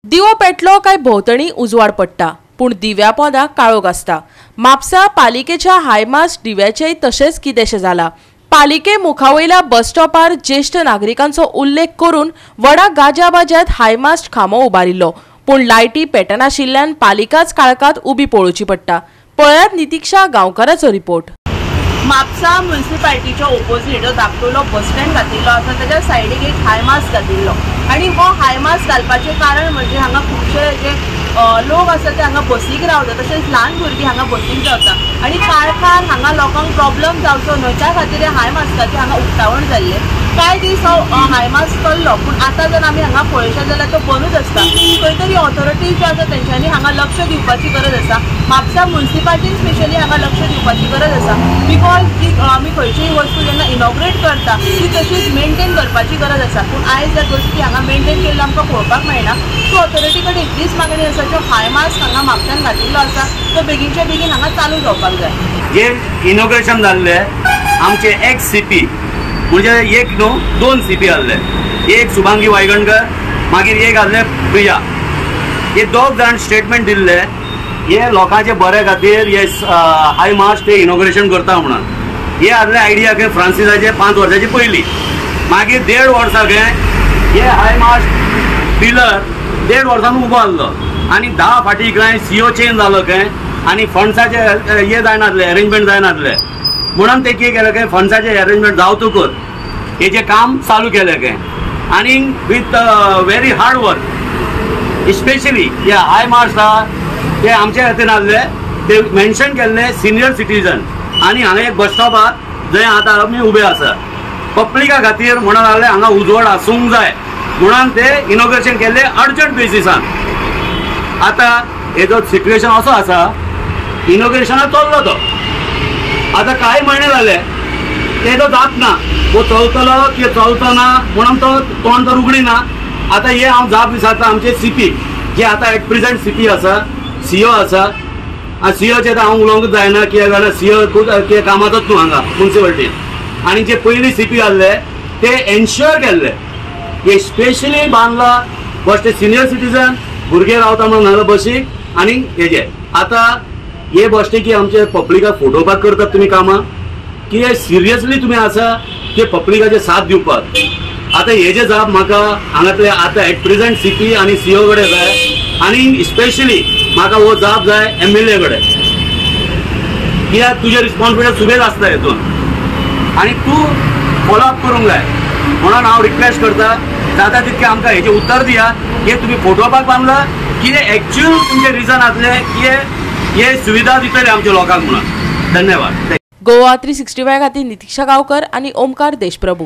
दिवो पेटलो काय भोंवतणी उजवाड पडटा, पूण दिव्या पोंदाक काळोख आसता। म्हापसा पालिकेच्या हायमास्ट दिव्याचेय तशेंच कितेंशें जाला। पालिके मुखावयल्या बस स्टॉपार ज्येष्ठ नागरिकांचो उल्लेख करून व्हडा गाजाबाजात हायमास्ट खांबो उबारिल्लो, पूण लायटी पेटनाशिल्ल्यान पालिकाच काळखांत उबी पळोवची पडटा। पळयात नितीक्षा गांवकाराचो रिपोर्ट। म्हापसा म्युनिसिपालिटीच्या ओपोजीट धाकटुलो बस स्टँड घातिल्लो आसा, ताच्या सायडीक एक हायमास्ट घातिल्लो आनी हो हायमास्ट घालपाचें कारण म्हणजे हांगा खुबशे जे लोक आसा ते हांगा बसीक रावता, तशेंच ल्हान भुरगीं हांगा बसीक रावता आनी काळखान हांगा लोकांक प्रॉब्लम जावचो न्हयच्या खातीर हायमास्टाचें हांगा उक्तावण जाल्लें। कांय दीस हो हायमास्ट चल्लो, पूण आतां जर आमी हांगा पळयशें जाल्यार तो बंदूच आसता। खंय तरी ऑथॉरिटीज ज्यो आसा तेंच्यांनी हांगा लक्ष दिवपाची गरज आसा। म्हापसा म्युनिसिपालिटीन स्पेशली हांगा लक्ष दिवपाची गरज आसा, बिकॉज जी आमी खंयचीय वस्तू जेन्ना इनॉग्रेट करता ती तशीच मेंटेन करपाची गरज आसा, पूण आयज ह्या गोश्टी हांगा मेंटेन केल्लो आमकां पळोवपाक मेळना। सो ऑथॉरिटी कडेन इतलीच मागणी आसा, जो हायमास्ट हांगा म्हापशान घातिल्लो आसा तो बेगीनच्या बेगीन हांगा चालू जावपाक जाय। जे इनॉग्रेशन जाल्ले आमचे एक्स सीपी म्हणजे एक न्हू दोन सीपी आहले, एक शुभांगी वायगणकर मागीर एक आहले प्रिया। हे दोग जाण स्टेटमेंट दिल्ले हे लोकांचे बरे खातीर हे हायमास्ट इनॉग्रेशन करता म्हणून। हे आहले आयडिया के फ्रांसिसाचे 5 वर्सांची पयलीं, मागीर 1.5 वर्सां हे हायमास्ट पिलर 1.5 वर्सान उबो आहलो आनी 10 फाटी काय सीओ चेंज जालो काय आनी फंड्साचे हे जायनासले, अरेंजमेंट जायनासले म्हणून ते कितें केलें काय फंड्साचे अरेंजमेंट जावतकूच हेजें काम चालू केलें काय आनी with very hard work specially हे हायमास्ट आहा ते आमचे खातीर आहले, ते मेन्शन केल्ले सिनियर सिटीजन आनी हांगा एक बस स्टॉप आहा जंय आतां आमी उबे आसा पब्लिका खातीर म्हणून आहले हांगा उजवाड आसूंक जाय म्हणून ते इनॉग्रेशन केल्ले अर्जंट बेसिसान। आतां हेजो सिच्युएशन असो आसा, इनॉग्रेशनाक चल्लो तो आतां कांय म्हयने जाले तेजो जात ना, वो चलतलो की चलतो ना म्हणून तो तोंड तर उगडी ना। आतां हे हांव जाप विचारता आमचे सीपी जे आतां एट प्रेजेंट सीपी आसा, सीओ आसा, सीओचे तर हांव उलोवंकच जायना कित्याक जाल्यार सीओ कितें कामातच न्हू हांगा म्युनिसिपालिटीन। आनी जे पयलीं सीपी आहले ते एन्श्योर केल्ले हे स्पेशली बांदला बस ते सिनियर सिटीजन भुरगे रावता म्हणून हांगा बसीक आनी हेजे। आतां हे बसटेकी आमचे पब्लिकाक फोटोवपाक करतात तुमी कामां की सिरियसली तुमी आसा की पब्लिकाचे साथ दिवपाक। आतां हे जे जाप म्हाका हांगातले आतां एट प्रेजेंट सीपी आनी सीओ कडेन जाय आनी स्पेशली म्हाका हो जाप जाय MLA कडेन, कित्याक तुजे रिस्पॉन्सिबिलिटी सुबेज आसता हेतून आनी तूं फॉलो अप करूंक जाय म्हणून हांव रिक्वेस्ट करता जाता तितकें आमकां हेजें उत्तर दिया की तुमी फोटोवपाक बांदला कितें एक्च्युअल तुमचे रिजन आसले की हे सुविधा दितले आमच्या लोकांक म्हणून। धन्यवाद। गोवा 365 खातीर नितीक्षा गांवकर आनी ओमकार देशप्रभू।